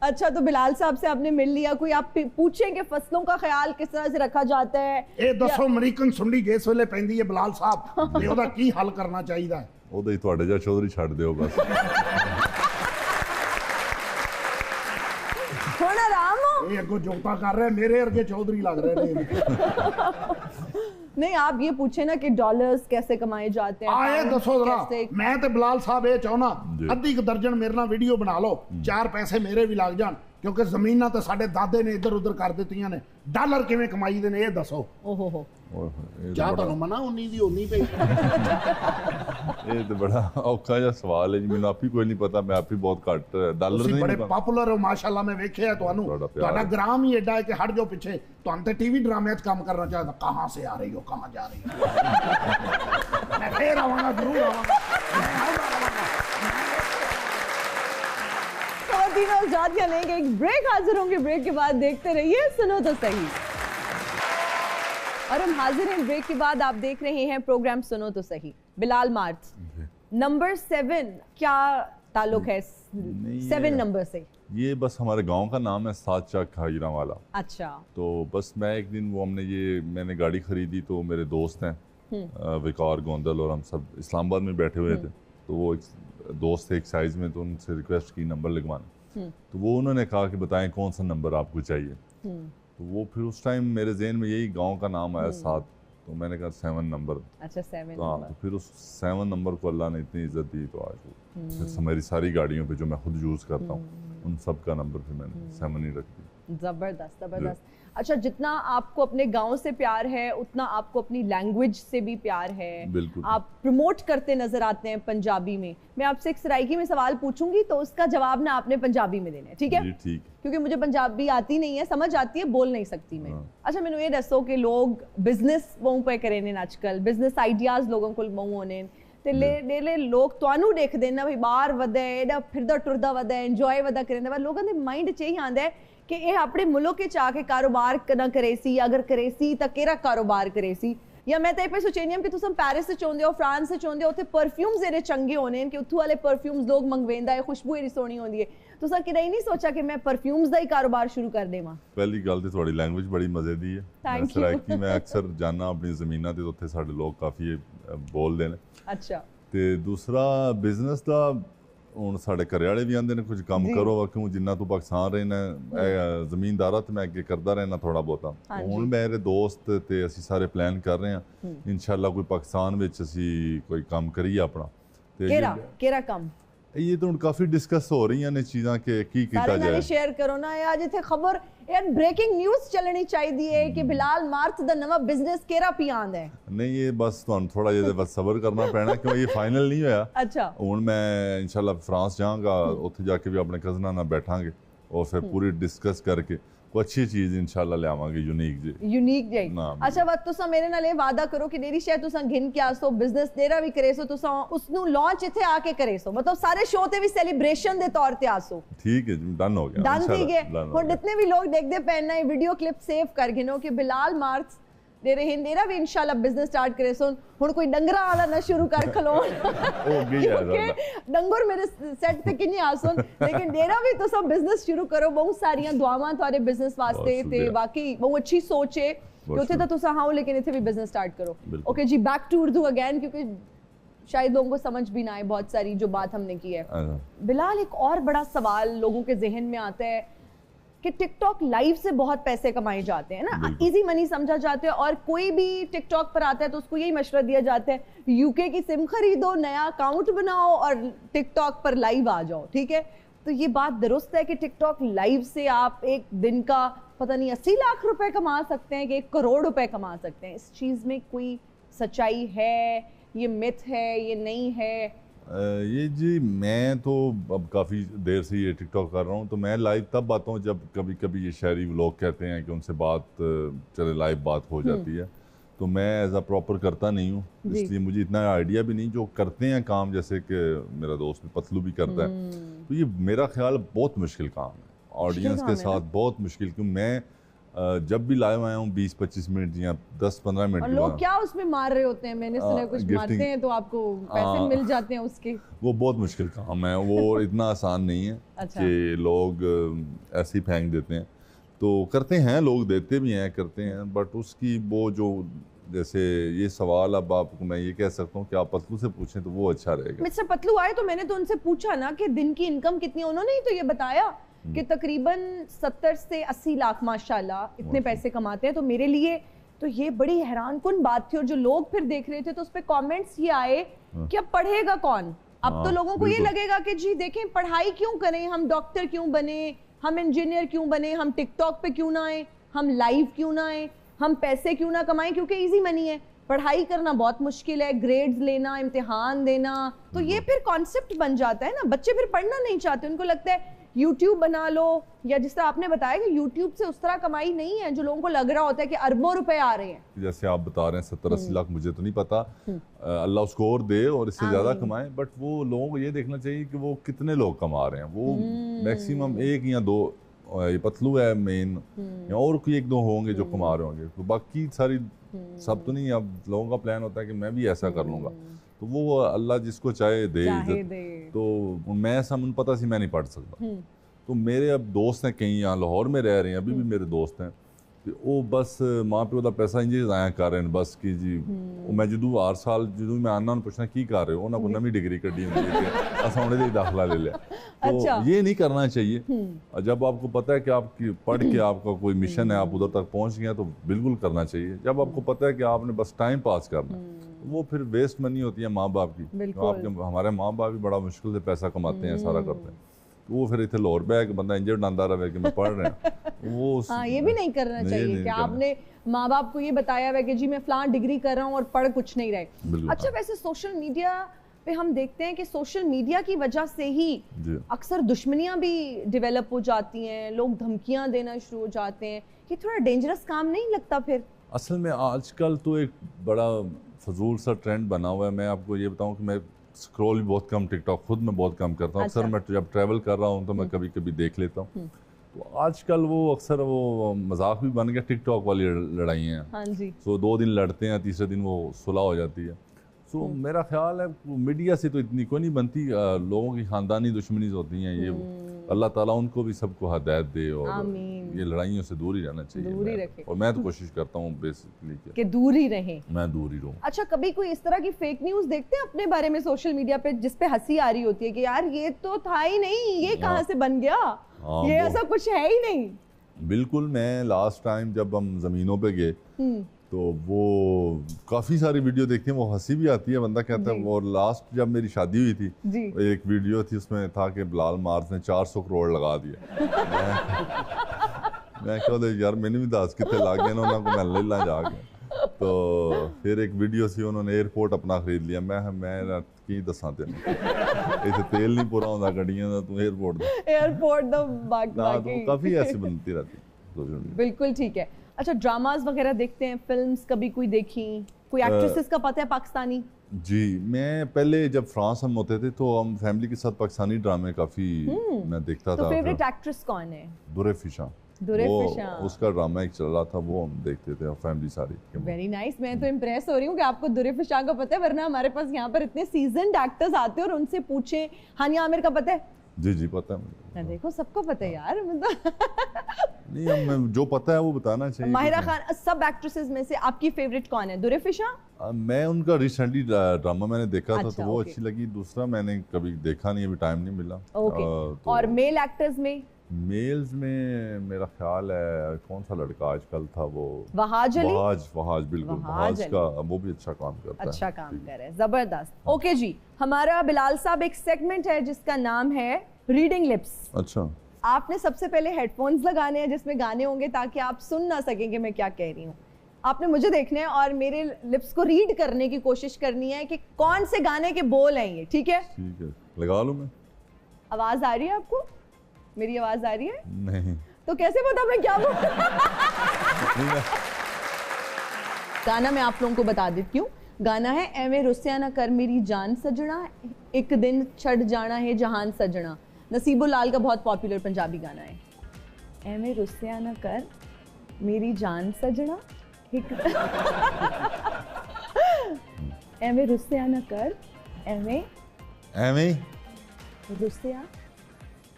अच्छा, तो बिलाल साहब से आपने मिल लिया, कोई आप पूछें कि फसलों का ख्याल किस तरह से रखा जाता है? ਇਹ ਦੱਸੋ ਅਮਰੀਕਨ ਸੁੰਡੀ ਜਿਸ ਵੇਲੇ ਪੈਂਦੀ ਹੈ ਬਲਾਲ ਸਾਹਿਬ ਤੇ ਉਹਦਾ ਕੀ ਹੱਲ ਕਰਨਾ ਚਾਹੀਦਾ ਹੈ? ਉਹਦੇ ਹੀ ਤੁਹਾਡੇ ਜਿਹਾ ਚੌਧਰੀ ਛੱਡ ਦਿਓ ਬਸ। ਹੁਣ ਆਰਾਮ ਹੋ। ਇਹ ਅੱਗੋਂ ਜੋਤਾ ਕਰ ਰਿਹਾ, ਮੇਰੇ ਵਰਗੇ ਚੌਧਰੀ ਲੱਗ ਰਹੇ ਨੇ। नहीं, आप ये पूछे ना कि डॉलर्स कैसे कमाए जाते हैं। आए दसो जरा। मैं ते बिलाल साहब ये चाहना अद्धी क दर्जन मेरे नाल वीडियो बना लो, 4 पैसे मेरे भी लग जान, क्योंकि जमीनां तो साडे दादे ने इधर उधर कर दित्तियां ने। डॉलर किवें कमाई दे ने ये दसो। ओहो हो, क्या ਤੁਹਾਨੂੰ ਮਨਾ ਉਨੀ ਦੀ ਉਨੀ ਪਈ? ਇਹ ਤੇ ਬੜਾ ਔਖਾ ਜਿਹਾ ਸਵਾਲ ਹੈ ਜੀ, ਮੈਨੂੰ ਆਪੀ ਕੋਈ ਨਹੀਂ ਪਤਾ, ਮੈਂ ਆਪੀ ਬਹੁਤ ਘੱਟ ਡਾਲਰ ਤੁਸੀਂ ਨਹੀਂ ਬੜੇ ਪਤਾ। ਪਾਪੂਲਰ ਹੋ ਮਾਸ਼ਾਅੱਲਾ, ਮੈਂ ਵੇਖਿਆ ਤੁਹਾਨੂੰ। ਤੁਹਾਡਾ ਗ੍ਰਾਮ ਹੀ ਐਡਾ ਹੈ ਕਿ ਹਟ ਜਾਓ ਪਿੱਛੇ। ਤੁਹਾਨੂੰ ਤੇ ਟੀਵੀ ਡਰਾਮੇ 'ਚ ਕੰਮ ਕਰਨਾ ਚਾਹੀਦਾ। ਕਹਾਂ ਸੇ ਆ ਰਹੀ ਹੋ, ਕਹਾਂ ਜਾ ਰਹੀ ਹੋ? ਮੈਂ ਫੇਰ ਆਵਾਂਗਾ, ਜ਼ਰੂਰ ਆਵਾਂਗਾ। खवातीन और जातियां लेंगे एक ब्रेक, हाजिर होंगे ब्रेक के बाद। देखते रहिए सुनो तो सही। और हम हाजिर हैं ब्रेक के बाद। आप देख रहे हैं प्रोग्राम सुनो तो सही। बिलाल मार्च नंबर 7, क्या ताल्लुक है 7 नंबर से? ये बस हमारे गांव का नाम है, सात चक हाजिरा वाला। अच्छा, तो बस मैं एक दिन वो मैंने गाड़ी खरीदी, तो मेरे दोस्त हैं विकार गोंदल और हम सब इस्लामाबाद में बैठे हुए थे। तो वो एक दोस्त थे एक साइज़ में, तो उनसे रिक्वेस्ट की नंबर लिखवाना। तो वो उन्होंने कहा कि बताएं कौन सा नंबर आपको चाहिए। तो वो फिर उस टाइम मेरे जहन में यही गांव का नाम आया 7, तो मैंने कहा 7 नंबर। अच्छा 7 तो हाँ, तो फिर उस 7 नंबर को अल्लाह ने इतनी इज्जत दी, तो आज फिर मेरी सारी गाड़ियों पे जो मैं खुद यूज़ करता हूँ उन सब का नंबर फिर मैंने 7 ही रख दिया। जबरदस्त जबरदस्त। अच्छा, जितना आपको अपने गांव से प्यार है उतना आपको अपनी लैंग्वेज से भी प्यार है। बिल्कुल। आप प्रमोट करते नजर आते हैं पंजाबी में। मैं आपसे एक सराइकी में सवाल पूछूंगी तो उसका जवाब ना आपने पंजाबी में देना है, ठीक है? जी ठीक। क्योंकि मुझे पंजाबी आती नहीं है, समझ आती है, बोल नहीं सकती मैं। अच्छा, मैंने ये दसो कि लोग बिजनेस वों पे करें ने आजकल, बिजनेस आइडियाज लोगों को बहु होने ते ले लोग ਤੁਹਾਨੂੰ ਦੇਖਦੇ ਨਾ ਵੀ ਬਾਹਰ ਵਧੇ ਇਹਦਾ ਫਿਰਦਾ ਟੁਰਦਾ ਵਧੇ ਇੰਜੋਏ ਵਧਾ ਕਰਿੰਦਾ, ਪਰ ਲੋਕਾਂ ਦੇ ਮਾਈਂਡ 'ਚ ਇਹ ਆਂਦਾ ਹੈ ਕਿ ਇਹ ਆਪਣੇ ਮੁਲਕ 'ਚ ਆ ਕੇ ਕਾਰੋਬਾਰ ਨਾ ਕਰੇ ਸੀ, ਅਗਰ ਕਰੇ ਸੀ ਤਾਂ ਕਿਹੜਾ ਕਾਰੋਬਾਰ ਕਰੇ ਸੀ। या मैं ते पे सोचेनियम कि तुम पेरिस से चोंदे हो, फ्रांस से चोंदे हो, उत्थे परफ्यूम्स जेरे चंगे होने कि उत्थू वाले परफ्यूम्स लोग मंगवेंदा है, खुशबू इतनी सोहनी होंदी है। तुसा किदे नहीं सोचा कि मैं परफ्यूम्स दा ही कारोबार शुरू कर देवां? पहली गल ते थोड़ी लैंग्वेज बड़ी मजे दी है। Thank you। कि मैं अक्सर जाना अपनी ज़मीनां ते उत्थे साडे लोग काफ़ी बोलदे ने। अच्छा। ते दूसरा बिजनेस दा ਹੁਣ ਸਾਡੇ ਘਰੇ ਵਾਲੇ ਵੀ ਆਂਦੇ ਨੇ ਕੁਝ ਕੰਮ ਕਰੋ ਕਿਉਂ ਜਿੰਨਾ ਤੂੰ ਪਾਕਿਸਤਾਨ ਰਹਿਣਾ ਜ਼ਮੀਨਦਾਰਾ ਤੇ ਮੈਂ ਅੱਗੇ ਕਰਦਾ ਰਹਿਣਾ ਥੋੜਾ ਬਹੁਤਾ ਹੁਣ ਮੇਰੇ ਦੋਸਤ ਤੇ ਅਸੀਂ ਸਾਰੇ ਪਲਾਨ ਕਰ ਰਹੇ ਹਾਂ ਇਨਸ਼ਾਅੱਲਾ ਕੋਈ ਪਾਕਿਸਤਾਨ ਵਿੱਚ ਅਸੀਂ ਕੋਈ ਕੰਮ ਕਰੀਏ ਆਪਣਾ ਤੇ ਕਿਹੜਾ ਕੰਮ ये तो काफी डिस्कस हो रही हैं चीज़ां के की कीता जाए शेयर करो ना आज इत्थे खबर यार ब्रेकिंग न्यूज़ चलनी चाहिए कि बिलाल मार्थ दा नवा बिजनेस केरा पियांद है नहीं ये बस तुहानू थोड़ा जिहा बस सब्र करना पैना क्यों ये फाइनल नहीं होया अच्छा हुण मैं इंशाल्लाह फ्रांस जाऊंगा उत्थे जाके भी अपने कज़नां नाल बैठांगे और फिर पूरी डिस्कस करके कोई अच्छी चीज़ इंशाल्लाह ले आवांगे यूनिक जी अच्छा बात तुसा मेरे नाल ये वादा करो कि डेरी शायद तुसा घिन के आसो बिजनेस तेरा भी करे सो तुसा उसनु लॉन्च इथे आके करे सो मतलब सारे शो ते भी सेलिब्रेशन दे तौर ते आसो ठीक है डन हो गया डन ठीक है और जितने भी लोग देखदे पैन ना वीडियो क्लिप सेव कर गिनो कि बिलाल मार्थ डेरे हिंदेरा भी इंशाल्लाह बिजनेस स्टार्ट करे सो हुण कोई डंगरा वाला ना शुरू कर खलो डंगर मेरे सेट ते किन्नी आसन लेकिन डेरा भी तो सब बिजनेस शुरू करो बहुत सारियां दुआवां थारे बिजनेस वास्ते ते बाकी बहुत अच्छी सोच है कि उथे तो तुसा हां लेकिन इथे भी बिजनेस स्टार्ट करो ओके जी बैक टू उर्दू अगेन क्योंकि शायद लोगों को समझ भी ना आए बहुत सारी जो बात हमने की है बिलाल एक और बड़ा सवाल लोगों के जहन में आता है कि टिकटॉक लाइव से बहुत पैसे कमाए जाते हैं ना इजी मनी समझा जाता है और कोई भी टिकटॉक पर आता है तो उसको यही मशवरा दिया जाता है यूके की सिम खरीदो नया अकाउंट बनाओ और टिकटॉक पर लाइव आ जाओ ठीक है तो ये बात दुरुस्त है कि टिकटॉक लाइव से आप एक दिन का पता नहीं 80 लाख रुपए कमा सकते हैं कि 1 करोड़ रुपए कमा सकते हैं इस चीज में कोई सच्चाई है ये मिथ है ये नहीं है ये जी मैं तो अब काफ़ी देर से ये टिकटॉक कर रहा हूँ तो मैं लाइव तब आता हूँ जब कभी कभी ये शहरी लोग कहते हैं कि उनसे बात चले लाइव बात हो जाती है तो मैं एज अ प्रॉपर करता नहीं हूँ इसलिए मुझे इतना आइडिया भी नहीं जो करते हैं काम जैसे कि मेरा दोस्त पतलू भी करता है तो ये मेरा ख्याल बहुत मुश्किल काम है ऑडियंस के साथ बहुत मुश्किल क्यों मैं जब भी लाइव आया हूँ 20-25 मिनट या 10-15 मिनट और लोग क्या उसमें मार रहे होते हैं मैंने सुना कुछ मारते हैं तो आपको पैसे मिल जाते हैं उसके वो बहुत मुश्किल काम है वो इतना आसान नहीं है कि लोग ऐसे ही फेंक देते हैं तो करते हैं लोग देते भी हैं करते हैं बट उसकी वो जो जैसे ये सवाल अब आपको मैं ये कह सकता हूँ कि आप पतलू से पूछें तो वो अच्छा रहेगा मिस्टर पतलू आए तो मैंने तो उनसे पूछा ना कि दिन की इनकम कितनी उन्होंने ही तो ये बताया कि तकरीबन 70 से 80 लाख माशाल्लाह इतने पैसे कमाते हैं तो मेरे लिए तो ये बड़ी हैरान कुन बात थी और जो लोग फिर देख रहे थे तो उस पर कमेंट्स ये आए कि अब पढ़ेगा कौन अब तो लोगों को ये लगेगा कि जी देखें पढ़ाई क्यों करें हम डॉक्टर क्यों बने हम इंजीनियर क्यों बने हम टिकटॉक पे क्यों ना आए हम लाइव क्यों ना आए हम पैसे क्यों ना कमाएं क्योंकि इजी मनी है पढ़ाई करना बहुत मुश्किल है ग्रेड्स लेना इम्तिहान देना तो ये फिर कॉन्सेप्ट बन जाता है ना बच्चे फिर पढ़ना नहीं चाहते उनको लगता है YouTube बना लो या जिस तरह आपने बताया कि YouTube से उस तरह कमाई नहीं है जो लोगों को लग रहा होता है कि अरबों रुपए आ रहे हैं जैसे आप बता रहे हैं 70-80 लाख मुझे तो नहीं पता अल्लाह उसको और दे और इससे ज्यादा कमाए बट वो लोगों को ये देखना चाहिए कि वो कितने लोग कमा रहे हैं वो मैक्सिमम 1 या 2 ये पतलू है मेन या और कोई 1-2 होंगे जो कमा रहे होंगे तो बाकी सारी सब तो नहीं अब लोगों का प्लान होता है कि मैं भी ऐसा कर लूँगा तो वो अल्लाह जिसको चाहे दे तो मैं ऐसा मुझे पता सी मैं नहीं पढ़ सकता तो मेरे अब दोस्त हैं कहीं यहाँ लाहौर में रह रहे हैं अभी भी मेरे दोस्त हैं वो बस माँ प्यो का पैसा इंज जाया कर रहे हैं बस कि जी मैं जो हर साल जो मैं आना पूछना की कर रहे हो उन्होंने कोई नवी डिग्री कड्डी होंगी असा उन्हें दाखिला ले लिया तो ये नहीं करना चाहिए जब आपको पता है कि आपकी पढ़ के आपका कोई मिशन है आप उधर तक पहुँच गए तो बिल्कुल करना चाहिए जब आपको पता है कि आपने बस टाइम पास करना वो फिर वेस्ट मनी होती है माँ बाप की तो आपके हमारे माँ बाप भी बड़ा मुश्किल से पैसा कमाते हैं सारा करते हैं तो वो फिर इतने लोर बैग बंदा इंजर्ड आंदा रहा कि मैं पढ़ रहा हूँ वो हाँ ये भी नहीं करना चाहिए कि आपने माँ बाप को ये बताया हुआ कि जी मैं फलां डिग्री कर रहा हूँ और पढ़ कुछ नहीं रहे अच्छा वैसे सोशल मीडिया पे हम देखते हैं कि सोशल मीडिया की वजह से ही अक्सर दुश्मनियां भी डेवलप हो जाती हैं लोग धमकियां देना शुरू हो जाते हैं ये थोड़ा डेंजरस काम नहीं लगता फिर असल में आजकल तो एक बड़ा फजूल सा ट्रेंड बना हुआ है मैं आपको ये बताऊं कि मैं स्क्रॉल भी बहुत कम टिकटॉक खुद मैं बहुत कम करता हूँ अक्सर मैं जब ट्रैवल कर रहा हूँ तो मैं कभी कभी देख लेता हूँ तो आजकल वो अक्सर वो मजाक भी बन गया, टिकटॉक वाली लड़ाइयाँ। हाँ जी। सो 2 दिन लड़ते हैं, तीसरे दिन वो सुलह हो जाती है। सो मेरा ख्याल है मीडिया से तो इतनी कोई नहीं बनती, लोगों की ख़ानदानी दुश्मनी होती हैं। ये अल्लाह ताला उनको भी सबको हदायत दे और ये लड़ाइयों से दूर ही रहना चाहिए, दूर ही रखे। और मैं तो कोशिश करता हूँ बेसिकली कि दूर ही रहें, मैं दूर ही रहूँ। अच्छा, कभी कोई इस तरह की फेक न्यूज़ देखते हैं अपने बारे में सोशल मीडिया पे जिस पे हंसी आ रही होती है कि यार ये तो था ही नहीं, ये कहाँ से बन गया, ये ऐसा कुछ है ही नहीं? बिल्कुल। मैं लास्ट टाइम जब हम ज़मीनों पे गए तो वो काफ़ी सारी वीडियो देखते हैं, वो हंसी भी आती है, बंदा कहता है। और लास्ट जब मेरी शादी हुई थी, एक वीडियो थी, उसमें था कि बिलाल मार्स ने 400 करोड़ लगा दिया। मैं कहता यार मैंने भी 10 कितने लाग गए ना, मैं ले ला जाके। तो फिर एक वीडियो थी, उन्होंने एयरपोर्ट अपना खरीद लिया। मैं की दसा तेन इसे तेल नहीं पूरा होता गड्डियां दा, तू एयरपोर्ट दा बाकी काफ़ी ऐसी बनती रहती। बिल्कुल ठीक है। अच्छा, ड्रामास वगैरह देखते हैं, फिल्म्स कभी कोई देखी, कोई एक्ट्रेसेस का पता है पाकिस्तानी? जी, मैं पहले जब फ्रांस हम होते थे तो हम फैमिली के साथ पाकिस्तानी ड्रामे काफ़ी मैं देखता था। फेवरेट एक्ट्रेस कौन है? दुरे फिशा। उसका ड्रामा एक चल रहा था, वो हम देखते थे फैमिली सारी। Very nice. मैं तो इम्प्रेस हो रही हूँ कि आपको दुरे फिशा का पता है, वरना हमारे पास यहाँ पर इतने सीजन्ड एक्टर्स आते हैं और उनसे पूछे। हानिया आमिर का पता है? जी पता है मुझे। देखो सबको पता है यार, मतलब नहीं, हमें जो पता है वो बताना चाहिए। माहिरा खान, सब एक्ट्रेसेस में से आपकी फेवरेट कौन है? दुरे फिशा? मैं उनका रिसेंटली ड्रामा मैंने देखा था, तो वो अच्छी लगी। दूसरा मैंने कभी देखा नहीं, अभी टाइम नहीं मिला। और मेल एक्टर्स में? मेल्स में मेरा ख्याल है कौन सा लड़का आजकल था वो, वहाज अली। वहाज बिल्कुल, वहाज का वो भी अच्छा काम करता है। अच्छा काम कर रहे हैं, जबरदस्त। ओके जी, हमारा बिलाल साहब एक सेगमेंट है जिसका नाम है रीडिंग लिप्स। अच्छा, आपने सबसे पहले हेडफोन्स लगाने हैं जिसमें गाने होंगे ताकि आप सुन ना सकें कि मैं क्या कह रही हूँ। आपने मुझे देखना है और मेरे लिप्स को रीड करने की कोशिश करनी है कि कौन से गाने के बोल हैं ये। ठीक है? ठीक है, लगा लूं मैं। आवाज आ रही है आपको? मेरी आवाज आ रही है? नहीं। तो कैसे पता मैं क्या बोल गाना मैं आप लोगों को बता देती हूँ। गाना है एवें रुस्या ना कर मेरी जान सजना, एक दिन छड़ जाना है जहान सजना। नसीबुल लाल का बहुत पॉपुलर पंजाबी गाना है। एवें रुस्या ना कर मेरी जान सजना, एवें रुस्या ना कर, एवें रुस्या,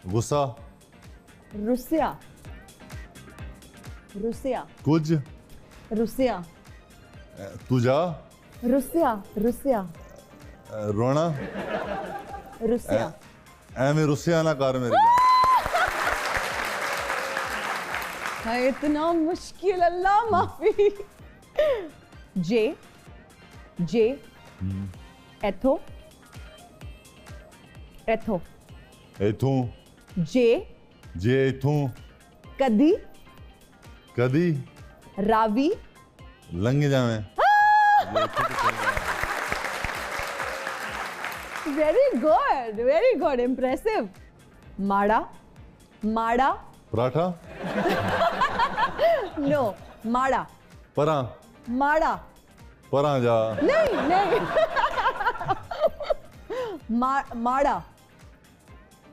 गुस्सा, रुस्या, रुस्या, कुछ, रुस्या, तुझा, रुस्या, रुस्या, रोना, रुस्या, एवें रुस्या ना कर मेरी है इतना मुश्किल, अल्लाह माफी। जे एथो, एथो, एथों, जे एथों, कदी, कदी, रावी, लंघ जावे। Very good, impressive. माड़ा, माड़ा, पराठा, नो, माड़ा, परा, माड़ा, परा जा, नहीं माड़ा,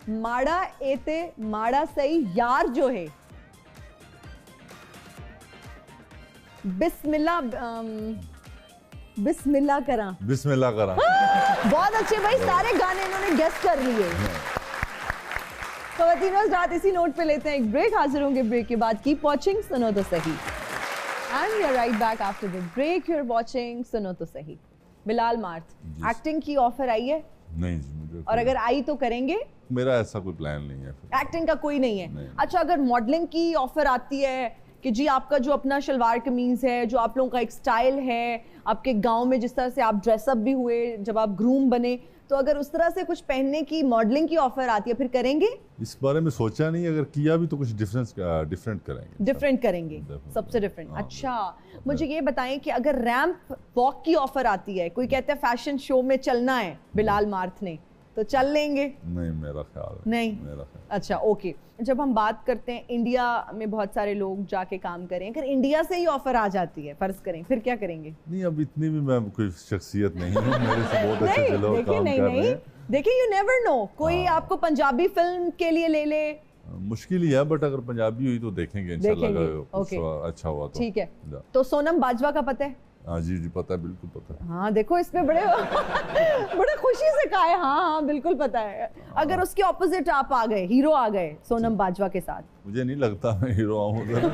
माड़ा एते माड़ा सही यार जो है। बिस्मिल्लाह, बिस्मिल्लाह करा, बिस्मिल्लाह करा। बहुत अच्छे भाई, सारे गाने इन्होंने गेस कर लिए। खवातीन हज़रात, इसी नोट पे लेते हैं एक ब्रेक। हाजिर होंगे ब्रेक के बाद। कीप वॉचिंग सुनो तो सही। And we are right back after the break. You are watching सुनो तो सही। बिलाल मार्थ, एक्टिंग की ऑफर आई है? नहीं जी, मुझे। और अगर आई तो करेंगे? मेरा ऐसा कोई प्लान नहीं है। एक्टिंग का कोई नहीं है? नहीं। अच्छा, अगर मॉडलिंग की ऑफर आती है कि जी आपका जो अपना शलवार कमीज है, जो आप लोगों का एक स्टाइल है, आपके गांव में जिस तरह से आप ड्रेसअप भी हुए जब आप ग्रूम बने, तो अगर उस तरह से कुछ पहनने की मॉडलिंग की ऑफर आती है फिर करेंगे? इस बारे में सोचा नहीं, अगर किया भी तो कुछ डिफरेंट करेंगे। डिफरेंट करेंगे, सबसे डिफरेंट। अच्छा, मुझे ये बताएं कि अगर रैंप वॉक की ऑफर आती है, कोई कहता है फैशन शो में चलना है बिलाल मार्थ ने, तो चल लेंगे? नहीं, मेरा ख्याल नहीं। मेरा ख्याल। अच्छा, ओके। जब हम बात करते हैं इंडिया में बहुत सारे लोग जाके काम करें, अगर इंडिया से ही ऑफर आ जाती है फर्ज करें, फिर क्या करेंगे? नहीं, अब इतनी भी मैं कोई शख्सियत नहीं हूं, मेरे से बहुत अच्छे लोग काम कर रहे हैं। देखिए, यू नेवर नो, कोई आपको पंजाबी फिल्म के लिए ले ले, मुश्किल ही है, बट अगर पंजाबी हुई तो देखेंगे इंशाल्लाह ओके, अच्छा हुआ तो। ठीक है। तो सोनम बाजवा का पता है? हाँ जी पता है, बिल्कुल पता है। हाँ देखो इसमें बड़े बड़े खुशी से कहा है, हाँ बिल्कुल पता है। अगर उसके ऑपोजिट आप आ गए, हीरो आ गए सोनम बाजवा के साथ? मुझे नहीं लगता मैं हीरो आऊंगा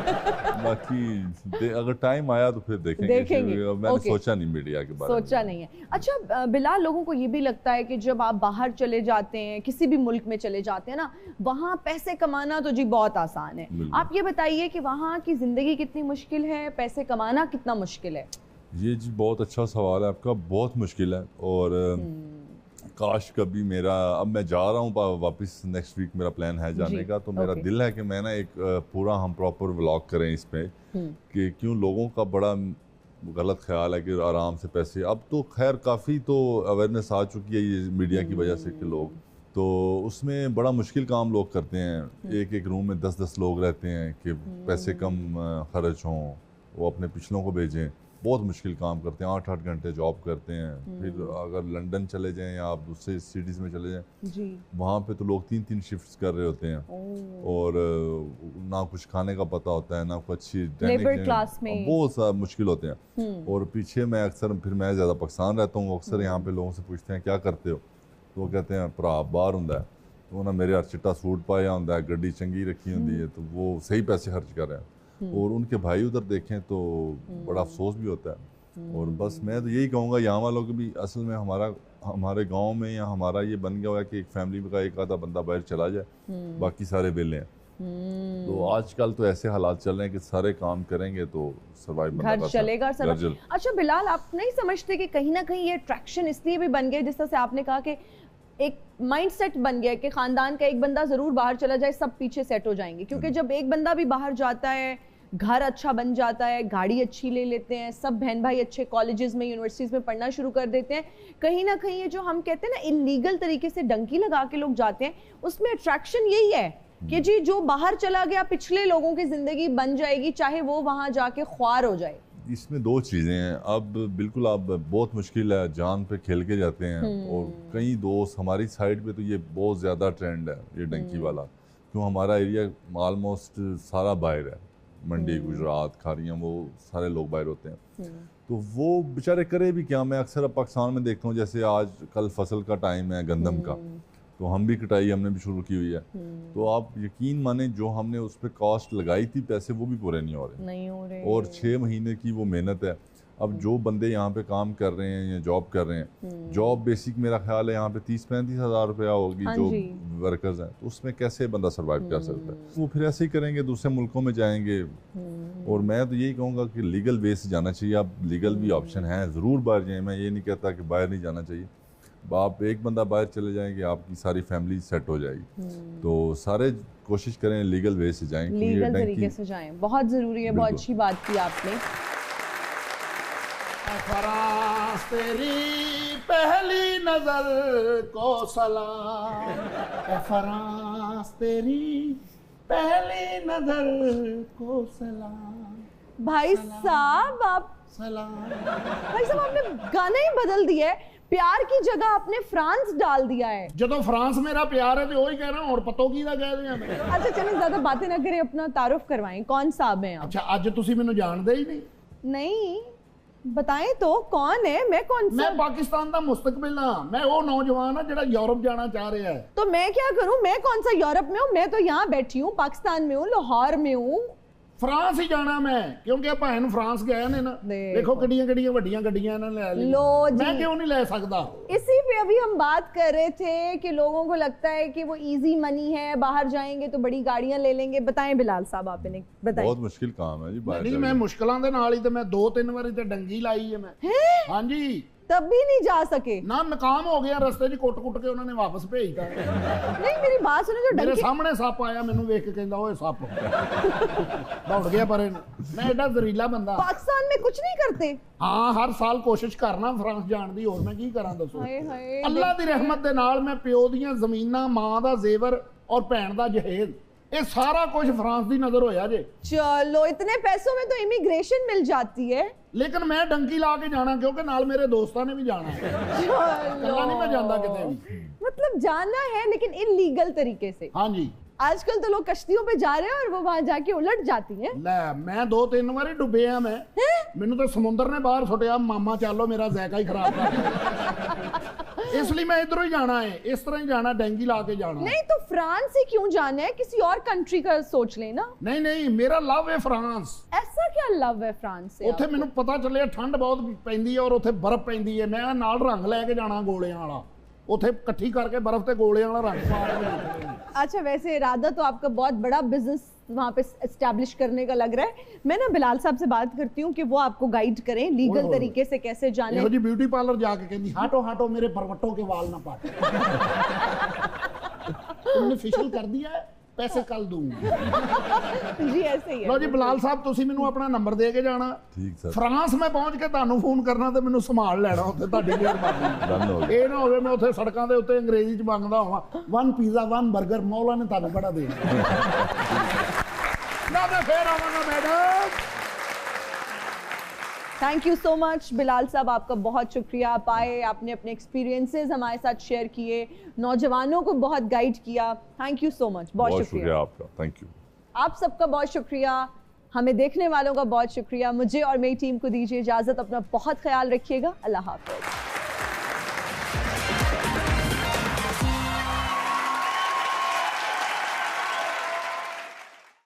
बाकी अगर टाइम आया तो फिर देखेंगे। मैंने सोचा नहीं मीडिया के बारे में, सोचा नहीं है। अच्छा बिलाल, लोगों को ये भी लगता है कि जब आप बाहर चले जाते हैं, किसी भी मुल्क में चले जाते हैं ना, वहाँ पैसे कमाना तो जी बहुत आसान है। आप ये बताइए कि वहाँ की जिंदगी कितनी मुश्किल है, पैसे कमाना कितना मुश्किल है? ये जी बहुत अच्छा सवाल है आपका, बहुत मुश्किल है। और काश कभी मेरा, अब मैं जा रहा हूँ वापस, नेक्स्ट वीक मेरा प्लान है जाने का, तो मेरा दिल है कि मैं ना एक पूरा हम प्रॉपर व्लॉग करें इस पे कि क्यों लोगों का बड़ा गलत ख्याल है कि आराम से पैसे, अब तो खैर काफ़ी तो अवेयरनेस आ चुकी है ये मीडिया की वजह से कि लोग तो उसमें बड़ा मुश्किल काम लोग करते हैं। एक रूम में 10-10 लोग रहते हैं कि पैसे कम खर्च हों, वो अपने पिछलों को भेजें, बहुत मुश्किल काम करते हैं, 8-8 घंटे जॉब करते हैं। फिर अगर लंदन चले जाएं या आप दूसरे सिटीज़ में चले जाएं, वहाँ पे तो लोग 3-3 शिफ्ट्स कर रहे होते हैं और ना कुछ खाने का पता होता है, ना कुछ अच्छी लेबर क्लास में बहुत सा मुश्किल होते हैं। और पीछे मैं अक्सर, फिर मैं ज़्यादा पाकिस्तान रहता हूँ, अक्सर यहाँ पे लोगों से पूछते हैं क्या करते हो, तो वो कहते हैं भरा बाहर होंगे, तो ना मेरे चिट्टा सूट पाया होंगे, गड्डी चंगी रखी होंगी है, तो वो सही पैसे खर्च कर रहे हैं। और उनके भाई उधर देखें तो बड़ा अफसोस भी होता है। और बस मैं तो यही कहूँगा यहाँ वालों को भी, असल में हमारे गांव में या हमारा ये बन गया हुआ है कि एक फैमिली का एक आधा बंदा बाहर चला जाए, बाकी सारे बेले हैं। तो आजकल तो ऐसे हालात चल रहे हैं कि सारे काम करेंगे तो सर्वाइव घर चलेगा। अच्छा बिलाल, आप नहीं समझते कि कहीं ना कहीं ये अट्रैक्शन इसलिए भी बन गया, जिस तरह से आपने कहा कि एक माइंडसेट बन गया कि खानदान का एक बंदा जरूर बाहर चला जाए, सब पीछे सेट हो जाएंगे, क्योंकि जब एक बंदा भी बाहर जाता है, घर अच्छा बन जाता है, गाड़ी अच्छी ले लेते हैं, सब बहन भाई अच्छे कॉलेजेस में, यूनिवर्सिटीज में पढ़ना शुरू कर देते हैं, कहीं ना कहीं ये जो हम कहते हैं ना इलीगल तरीके से डंकी लगा के लोग जाते हैं, उसमें अट्रैक्शन यही है कि जी जो बाहर चला गया पिछले लोगों की जिंदगी बन जाएगी, चाहे वो वहां जाके ख्वार हो जाए। इसमें दो चीज़ें हैं। अब बिल्कुल आप बहुत मुश्किल है, जान पे खेल के जाते हैं। और कई दोस्त हमारी साइड पे तो ये बहुत ज़्यादा ट्रेंड है ये डंकी वाला, क्यों हमारा एरिया ऑलमोस्ट सारा बाहर है, मंडी, गुजरात, खारियाँ, वो सारे लोग बाहर होते हैं। तो वो बेचारे करे भी क्या। मैं अक्सर अब पाकिस्तान में देखता हूँ, जैसे आज कल फसल का टाइम है गंदम का, तो हम भी कटाई हमने भी शुरू की हुई है। तो आप यकीन माने जो हमने उस पर कॉस्ट लगाई थी, पैसे वो भी पूरे नहीं हो रहे। और 6 महीने की वो मेहनत है। अब जो बंदे यहाँ पे काम कर रहे हैं या जॉब कर रहे हैं, जॉब बेसिक मेरा ख्याल है यहाँ पे 30-35 हज़ार रुपया होगी जो वर्कर्स हैं, तो उसमें कैसे बंदा सर्वाइव कर सकता है। वो फिर ऐसे ही करेंगे, दूसरे मुल्कों में जाएंगे। और मैं तो यही कहूँगा कि लीगल वे से जाना चाहिए। अब लीगल भी ऑप्शन है, ज़रूर बाहर जाएँ। मैं ये नहीं कहता कि बाहर नहीं जाना चाहिए। आप एक बंदा बाहर चले जाएंगे, आपकी सारी फैमिली सेट हो जाएगी। तो सारे कोशिश करें लीगल वे से जाएं, लीगल तरीके से जाएं, बहुत ज़रूरी है। बहुत अच्छी बात की आपने। फराज तेरी पहली नजर को सलाम, फराज तेरी पहली नजर को सलाम। भाई साहब आप आपने गाना ही बदल दिया है, प्यार की जगह आपने फ्रांस डाल दिया है। जो फ्रांस मेरा प्यार है तो वही कह रहा हूँ, और पतो की कह रहे हैं। अच्छा चलिए ज्यादा बातें ना करें, अपना तारुफ करवाएं, कौन साहब हैं आप? अच्छा अज तुसी मैनू जानदे ही नहीं, बताएं तो कौन है? मैं कौन सा? मैं पाकिस्तान का मुस्तकबिल हाँ। मैं वो नौजवान है जो यूरोप जाना चाह रहा है। तो मैं क्या करूं? मैं कौन सा यूरोप में हूं? मैं तो यहाँ बैठी हूँ, पाकिस्तान में हूँ, लाहौर में हूँ। फ्रांस ही जाना मैं, क्योंकि भैन फ्रांस गए ने ना, देखो किड्डियां वड्डियां गड्डियां इन्होंने ले ली, मैं क्यों नहीं ले सकता? इसी पे अभी हम बात कर रहे थे कि लोगों को लगता है कि वो इजी मनी है, बाहर जाएंगे तो बड़ी गाड़ियां ले लेंगे। बताएं बिलाल साहब, आपने बताएं। बहुत मुश्किल काम है जी बाहर। नहीं, मैं मुश्किलों के नाल ही तो मैं 2-3 बारी तो डंगी लाई है मैं। हाँ जी, तब भी नहीं जा सके ना, नाकाम हो गया रस्ते च, कुट के उन्होंने वापस भेजता। नहीं मेरी बात सुनो, जो मेरे सामने सप आया, मैनू देख के कहंदा ओए सप, दौड़ गया पर मैं एडा जहरीला बंदा। पाकिस्तान में कुछ नहीं करते? हाँ, हर साल कोशिश करना फ्रांस जान दी, और मैं की करा दसो। अल्लाह दी रहमत दे नाल मैं प्यो दियां ज़मीनां, मां दा जेवर और भैन दा जहेज, ये सारा कुछ फ्रांस दी नजर होया जे। चलो इतने पैसों में तो इमिग्रेशन मिल जाती है। लेकिन मैं डंकी ला के जाना, क्योंकि नाल मेरे दोस्तों ने भी जाना है। कल्ला नहीं मैं जांदा किते भी। मतलब जाना है लेकिन इलीगल तरीके से। हाँ जी, आजकल तो लोग कश्तियों पे जा रहे हैं और वो वहां जाके उलट जाती हैं। ਲੈ ਮੈਂ 2-3 ਵਾਰੀ ਡੁੱਬਿਆ ਮੈਂ ਮੈਨੂੰ ਤਾਂ ਸਮੁੰਦਰ ਨੇ ਬਾਹਰ ਸੁੱਟਿਆ ਮਾਮਾ ਚੱਲੋ ਮੇਰਾ ਜ਼ਾਇਕਾ ਹੀ ਖਰਾਬ ਕਰ ਇਸ ਲਈ ਮੈਂ ਇਧਰੋਂ ਹੀ ਜਾਣਾ ਹੈ ਇਸ ਤਰ੍ਹਾਂ ਹੀ ਜਾਣਾ ਡੈਂਗੀ ਲਾ ਕੇ ਜਾਣਾ नहीं तो फ्रांस से क्यों जाना है, किसी और कंट्री का सोच लेना। ਨਹੀਂ ਨਹੀਂ ਮੇਰਾ ਲਵ ਹੈ ਫਰਾਂਸ ऐसा क्या लव है फ्रांस से? ਉੱਥੇ ਮੈਨੂੰ ਪਤਾ ਚੱਲਿਆ ਠੰਡ ਬਹੁਤ ਪੈਂਦੀ ਹੈ ਔਰ ਉੱਥੇ ਬਰਫ਼ ਪੈਂਦੀ ਹੈ ਮੈਂ ਨਾਲ ਰੰਗ ਲੈ ਕੇ ਜਾਣਾ ਗੋਲਿਆਂ ਵਾਲਾ ਉੱਥੇ ਇਕੱਠੀ ਕਰਕੇ ਬਰਫ਼ ਤੇ ਗੋਲਿਆਂ वाला रंग पा के अच्छा वैसे इरादा तो आपका बहुत बड़ा बिजनेस वहाँ पे एस्टैब्लिश करने का लग रहा है। मैं ना बिलाल साहब से बात करती हूँ कि वो आपको गाइड करें लीगल तरीके से कैसे जाने। ਇਹੋ ਜੀ ਬਿਊਟੀ ਪਾਰਲਰ ਜਾ ਕੇ ਕਹਿੰਦੀ ਹਟੋ ਹਟੋ ਮੇਰੇ परवटों के वाल ना पाट तुमने फेशियल कर दिया है पैसे कल दूंगा जी ऐसे ही है। ਲਓ ਜੀ ਬਿਲਾਲ ਸਾਹਿਬ ਤੁਸੀਂ ਮੈਨੂੰ ਆਪਣਾ ਨੰਬਰ ਦੇ ਕੇ ਜਾਣਾ ਠੀਕ ਸਰ ਫਰਾਂਸ ਮੈਂ ਪਹੁੰਚ ਕੇ ਤੁਹਾਨੂੰ ਫੋਨ ਕਰਨਾ ਤੇ ਮੈਨੂੰ ਸੰਭਾਲ ਲੈਣਾ ਉੱਥੇ ਤੁਹਾਡੀ ਮਿਹਰਬਾਨੀ ਇਹ ਨਾ ਹੋਵੇ ਮੈਂ ਉੱਥੇ ਸੜਕਾਂ ਦੇ ਉੱਤੇ ਅੰਗਰੇਜ਼ੀ ਚ ਮੰਗਦਾ ਹੋਵਾਂ 1 ਪੀਜ਼ਾ 1 버ਗਰ ਮੌਲਾ ਨੇ ਤੁਹਾਨੂੰ ਬੜਾ ਦੇ ਨਾ ਮੈਂ ਫੇਰ ਆਵਾਂਗਾ madam. Thank you so much Bilal साहब, आपका बहुत शुक्रिया। आप आए, आपने अपने एक्सपीरियंसेस हमारे साथ शेयर किए, नौजवानों को बहुत गाइड किया। थैंक यू सो मच, बहुत शुक्रिया आपका। Thank you. आप सबका बहुत शुक्रिया, हमें देखने वालों का बहुत शुक्रिया। मुझे और मेरी टीम को दीजिए इजाज़त, अपना बहुत ख्याल रखिएगा। अल्लाह हाफ़िज़।